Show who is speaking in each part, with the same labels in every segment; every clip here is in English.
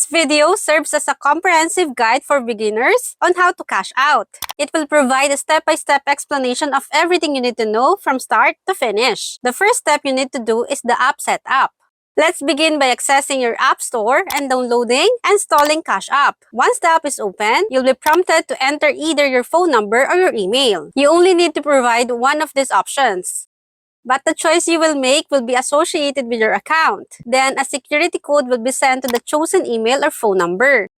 Speaker 1: This video serves as a comprehensive guide for beginners on how to cash out. It will provide a step-by-step explanation of everything you need to know from start to finish. The first step you need to do is the app setup. Let's begin by accessing your App Store and downloading and installing Cash App. Once the app is open, you'll be prompted to enter either your phone number or your email. You only need to provide one of these options, but the choice you will make will be associated with your account. Then, a security code will be sent to the chosen email or phone number,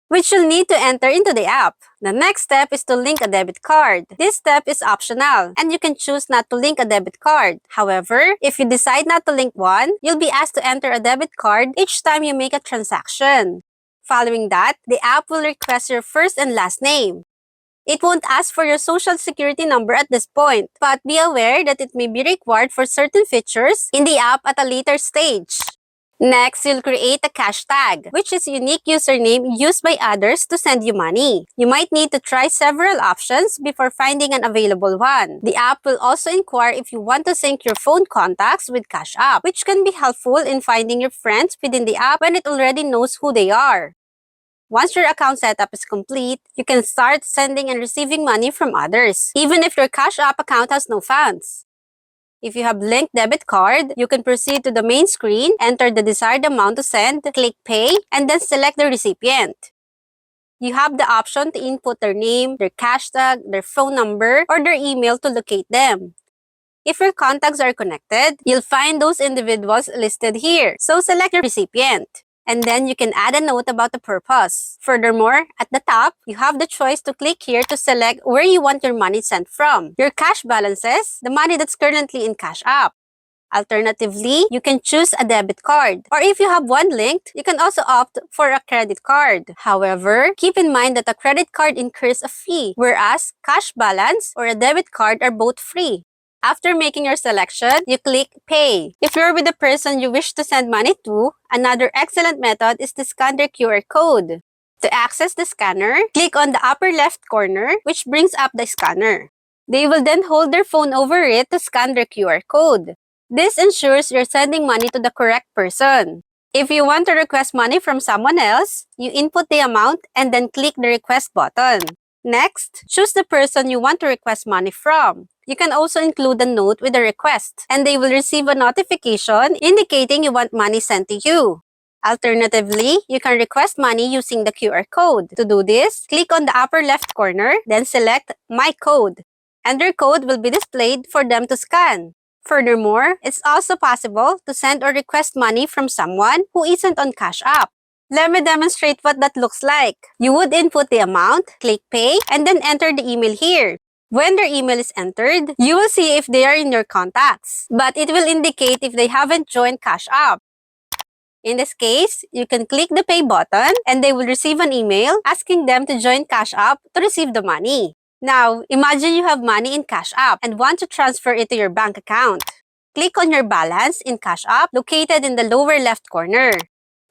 Speaker 1: which you'll need to enter into the app. The next step is to link a debit card. This step is optional, and you can choose not to link a debit card. However, if you decide not to link one, you'll be asked to enter a debit card each time you make a transaction. Following that, the app will request your first and last name. It won't ask for your social security number at this point, but be aware that it may be required for certain features in the app at a later stage. Next, you'll create a cash tag, which is a unique username used by others to send you money. You might need to try several options before finding an available one. The app will also inquire if you want to sync your phone contacts with Cash App, which can be helpful in finding your friends within the app when it already knows who they are. Once your account setup is complete, you can start sending and receiving money from others, even if your Cash App account has no funds. If you have linked debit card, you can proceed to the main screen, enter the desired amount to send, click Pay, and then select the recipient. You have the option to input their name, their cash tag, their phone number, or their email to locate them. If your contacts are connected, you'll find those individuals listed here, so select the recipient. And then you can add a note about the purpose. Furthermore, at the top, you have the choice to click here to select where you want your money sent from. Your cash balances, the money that's currently in Cash App. Alternatively, you can choose a debit card. Or if you have one linked, you can also opt for a credit card. However, keep in mind that a credit card incurs a fee, whereas cash balance or a debit card are both free. After making your selection, you click Pay. If you're with the person you wish to send money to, another excellent method is to scan their QR code. To access the scanner, click on the upper left corner, which brings up the scanner. They will then hold their phone over it to scan their QR code. This ensures you're sending money to the correct person. If you want to request money from someone else, you input the amount and then click the Request button. Next, choose the person you want to request money from. You can also include a note with the request, and they will receive a notification indicating you want money sent to you. Alternatively, you can request money using the QR code. To do this, click on the upper left corner, then select My Code, and their code will be displayed for them to scan. Furthermore, it's also possible to send or request money from someone who isn't on Cash App. Let me demonstrate what that looks like. You would input the amount, click Pay, and then enter the email here. When their email is entered, you will see if they are in your contacts, but it will indicate if they haven't joined Cash App. In this case, you can click the Pay button and they will receive an email asking them to join Cash App to receive the money. Now, imagine you have money in Cash App and want to transfer it to your bank account. Click on your balance in Cash App located in the lower left corner.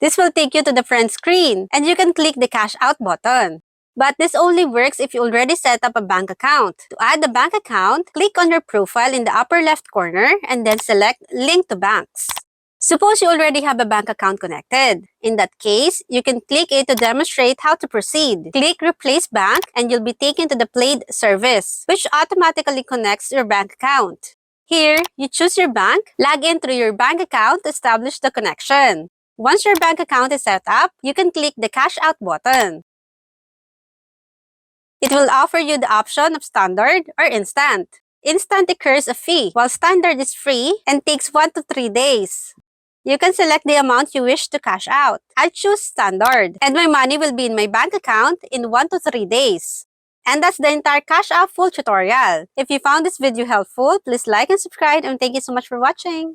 Speaker 1: This will take you to the front screen and you can click the Cash Out button. But this only works if you already set up a bank account. To add a bank account, click on your profile in the upper left corner and then select Link to Banks. Suppose you already have a bank account connected. In that case, you can click it to demonstrate how to proceed. Click Replace Bank and you'll be taken to the Plaid service, which automatically connects your bank account. Here, you choose your bank, log in through your bank account to establish the connection. Once your bank account is set up, you can click the Cash Out button. It will offer you the option of Standard or Instant. Instant incurs a fee, while Standard is free and takes 1 to 3 days. You can select the amount you wish to cash out. I'll choose Standard, and my money will be in my bank account in 1 to 3 days. And that's the entire Cash App full tutorial. If you found this video helpful, please like and subscribe, and thank you so much for watching.